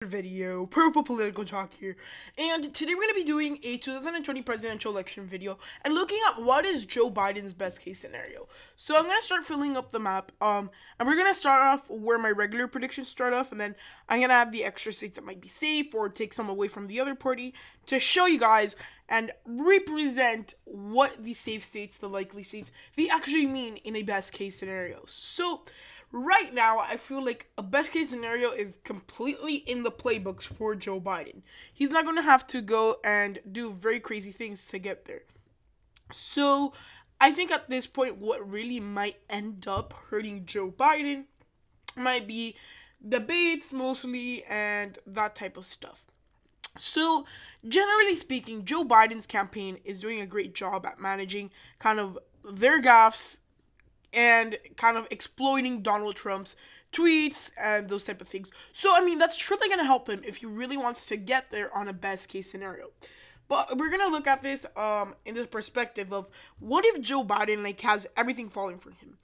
Video, purple political talk here, and today we're going to be doing a 2020 presidential election video and looking at what is Joe Biden's best case scenario. So I'm going to start filling up the map, and we're going to start off where my regular predictions start off, and then I'm going to have the extra states that might be safe or take some away from the other party to show you guys and represent what the safe states, the likely states, they actually mean in a best case scenario. So right now, I feel like a best case scenario is completely in the playbooks for Joe Biden. He's not going to have to go and do very crazy things to get there. So I think at this point, what really might end up hurting Joe Biden might be debates mostly and that type of stuff. So generally speaking, Joe Biden's campaign is doing a great job at managing kind of their gaffes and kind of exploiting Donald Trump's tweets and those type of things. So, I mean, that's truly going to help him if he really wants to get there on a best case scenario. But we're going to look at this in this perspective of what if Joe Biden, has everything falling for him?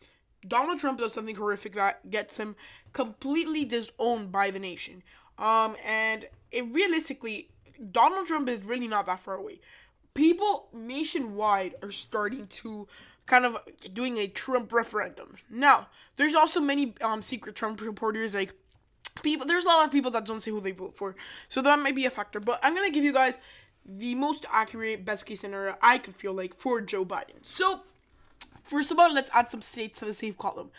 Donald Trump does something horrific that gets him completely disowned by the nation. Realistically, Donald Trump is really not that far away. People nationwide are starting to kind of doing a Trump referendum. Now, there's also many secret Trump supporters, there's a lot of people that don't say who they vote for, so that might be a factor, but I'm going to give you guys the most accurate best case scenario I could feel like for Joe Biden. So, first of all, let's add some states to the safe column.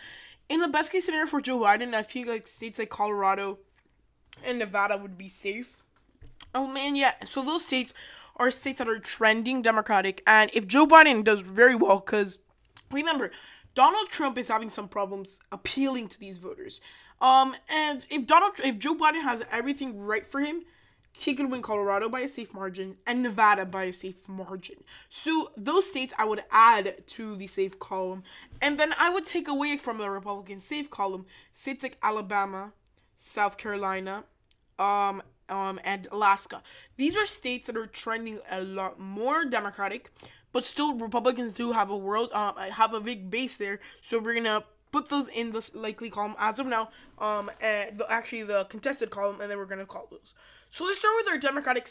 In the best case scenario for Joe Biden, I feel like states like Colorado and Nevada would be safe. Oh man, yeah, so those states are states that are trending Democratic, and if Joe Biden does very well, because remember, Donald Trump is having some problems appealing to these voters, and if Joe Biden has everything right for him, he could win Colorado by a safe margin and Nevada by a safe margin. So those states I would add to the safe column, and then I would take away from the Republican safe column states like Alabama, South Carolina, and Alaska. These are states that are trending a lot more Democratic, but still Republicans do have have a big base there. So we're gonna put those in the likely column as of now. The contested column, and then we're gonna call those. So let's start with our Democratic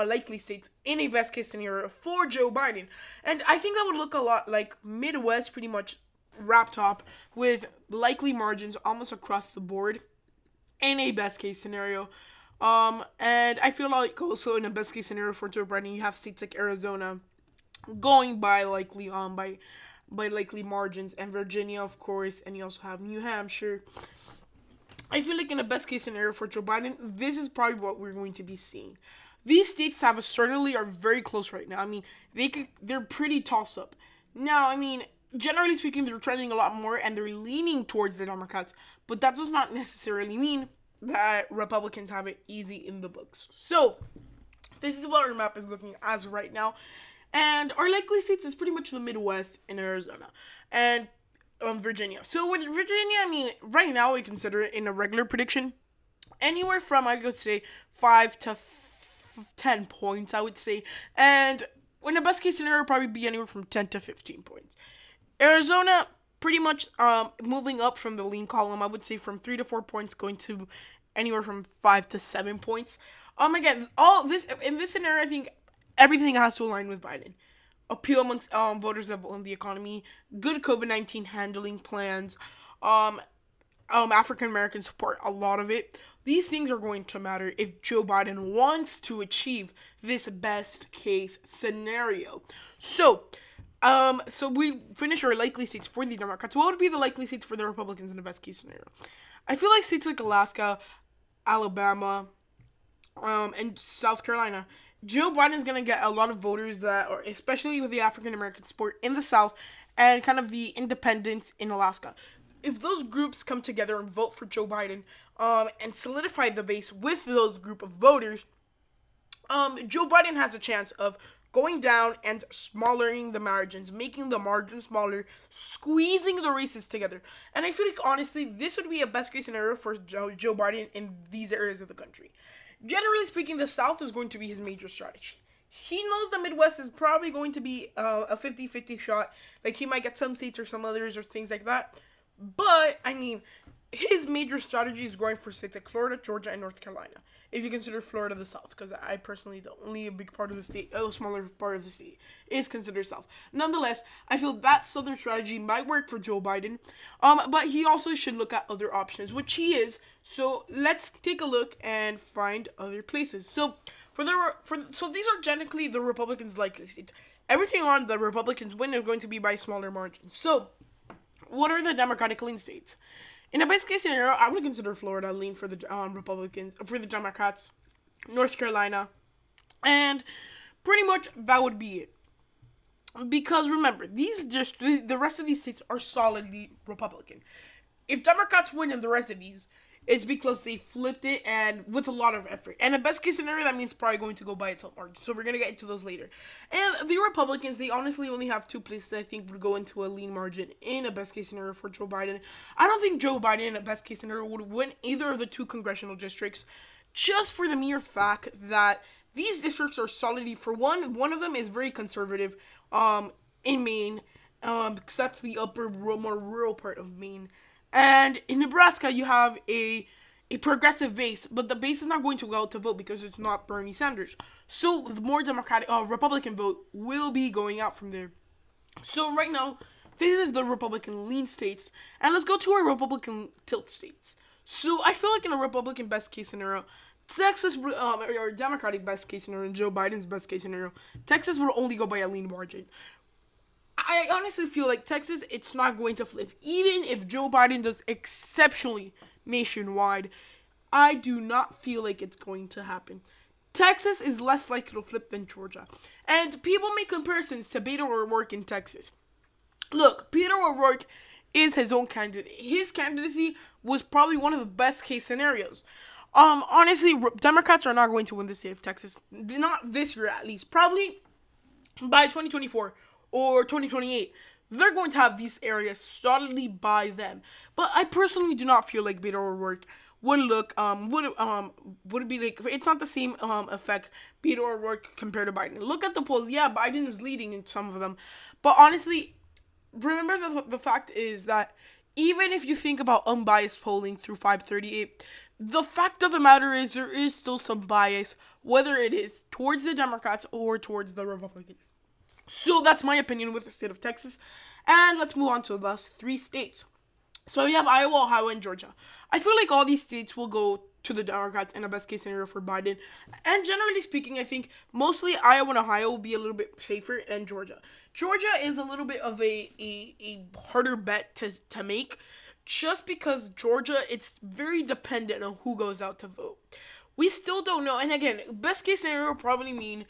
likely states in a best case scenario for Joe Biden, and I think that would look a lot like Midwest, pretty much wrapped up with likely margins almost across the board in a best case scenario. And I feel like also in a best case scenario for Joe Biden, you have states like Arizona going by likely likely margins, and Virginia, of course, and you also have New Hampshire. I feel like in a best case scenario for Joe Biden, this is probably what we're going to be seeing. These states certainly are very close right now. I mean, they're pretty toss up. Now, I mean, generally speaking, they're trending a lot more and they're leaning towards the Democrats, but that does not necessarily mean that Republicans have it easy in the books. So, this is what our map is looking as right now. And our likely states is pretty much the Midwest and Arizona. And Virginia. So, with Virginia, I mean, right now we consider it in a regular prediction anywhere from, I would say, 5 to 10 points, I would say. And in the best case scenario, probably be anywhere from 10 to 15 points. Arizona, pretty much moving up from the lean column, I would say from 3 to 4 points, going to anywhere from 5 to 7 points. Again, in this scenario, I think everything has to align with Biden. Appeal amongst voters on the economy, good COVID-19 handling plans, African American support, a lot of it. These things are going to matter if Joe Biden wants to achieve this best case scenario. So we finish our likely states for the Democrats. What would be the likely states for the Republicans in the best case scenario? I feel like states like Alaska, Alabama, and South Carolina, Joe Biden is going to get a lot of voters that are, especially with the African American support in the South and kind of the independents in Alaska. If those groups come together and vote for Joe Biden, and solidify the base with those group of voters, Joe Biden has a chance of going down and smattering the margins, making the margins smaller, squeezing the races together. And I feel like, honestly, this would be a best case scenario for Joe Biden in these areas of the country. Generally speaking, the South is going to be his major strategy. He knows the Midwest is probably going to be a 50-50 shot. He might get some states or some others or things like that. But, I mean, his major strategy is going for states like Florida, Georgia, and North Carolina. If you consider Florida the South, because I personally don't. Only a big part of the state, a smaller part of the state, is considered South. Nonetheless, I feel that Southern strategy might work for Joe Biden, but he also should look at other options, which he is. So let's take a look and find other places. So so these are generally the Republicans' likely states. Everything on the Republicans win is going to be by smaller margins. So, what are the Democratic lean states? In a best case scenario, I would consider Florida lean for the Republicans, for the Democrats, North Carolina, and pretty much that would be it. Because remember, the rest of these states are solidly Republican. If Democrats win in the rest of these, it's because they flipped it and with a lot of effort. And a best case scenario, that means probably going to go by a tilt margin. So we're going to get into those later. And the Republicans, they honestly only have two places I think would go into a lean margin in a best case scenario for Joe Biden. I don't think Joe Biden in a best case scenario would win either of the two congressional districts, just for the mere fact that these districts are solidly, for one of them is very conservative in Maine, because that's the upper, more rural part of Maine. And in Nebraska, you have a progressive base, but the base is not going to go out to vote because it's not Bernie Sanders. So the more Republican vote will be going out from there. So right now, this is the Republican lean states, and let's go to our Republican tilt states. So I feel like in a Republican best case scenario, Texas, or Democratic best case scenario, and Joe Biden's best case scenario, Texas will only go by a lean margin. I honestly feel like Texas, it's not going to flip. Even if Joe Biden does exceptionally nationwide, I do not feel like it's going to happen. Texas is less likely to flip than Georgia. And people make comparisons to Beto O'Rourke in Texas. Look, Beto O'Rourke is his own candidate. His candidacy was probably one of the best case scenarios. Honestly, Democrats are not going to win the state of Texas. Not this year, at least. Probably by 2024. Or 2028, they're going to have these areas solidly by them. But I personally do not feel like Beto O'Rourke would be like, it's not the same effect Beto O'Rourke compared to Biden. Look at the polls. Yeah, Biden is leading in some of them. But honestly, remember the fact is that even if you think about unbiased polling through 538, the fact of the matter is there is still some bias, whether it is towards the Democrats or towards the Republicans. So that's my opinion with the state of Texas. And let's move on to the last three states. So we have Iowa, Ohio, and Georgia. I feel like all these states will go to the Democrats in a best case scenario for Biden. And generally speaking, I think mostly Iowa and Ohio will be a little bit safer than Georgia. Georgia is a little bit of a harder bet to make, just because Georgia, it's very dependent on who goes out to vote. We still don't know. And again, best case scenario will probably mean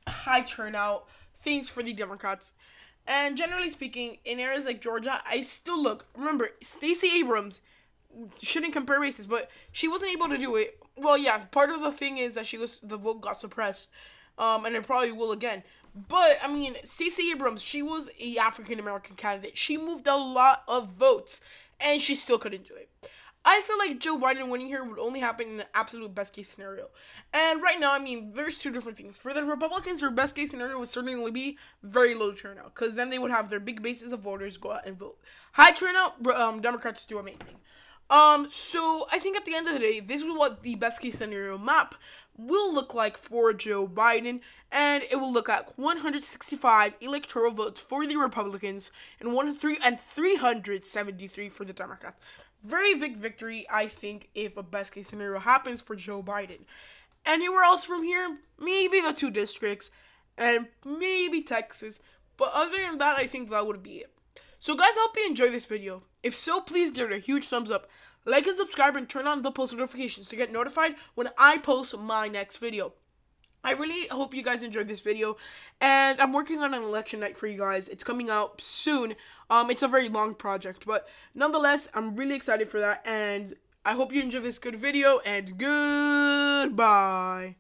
high turnout, things for the Democrats. And generally speaking, in areas like Georgia, I still remember, Stacey Abrams, shouldn't compare races, but she wasn't able to do it. Well, yeah, part of the thing is that the vote got suppressed, and it probably will again. But, I mean, Stacey Abrams, she was a African-American candidate. She moved a lot of votes, and she still couldn't do it. I feel like Joe Biden winning here would only happen in the absolute best case scenario. And right now, I mean, there's two different things. For the Republicans, their best case scenario would certainly be very low turnout, because then they would have their big bases of voters go out and vote. High turnout, Democrats do amazing. So I think at the end of the day, this is what the best case scenario map will look like for Joe Biden, and it will look at 165 electoral votes for the Republicans and 373 for the Democrats. Very big victory, I think, if a best case scenario happens for Joe Biden. Anywhere else from here, maybe the two districts, and maybe Texas, but other than that, I think that would be it. So guys, I hope you enjoyed this video. If so, please give it a huge thumbs up, like and subscribe, and turn on the post notifications to get notified when I post my next video. I really hope you guys enjoyed this video, and I'm working on an election night for you guys. It's coming out soon. It's a very long project, but nonetheless, I'm really excited for that, and I hope you enjoyed this good video, and goodbye.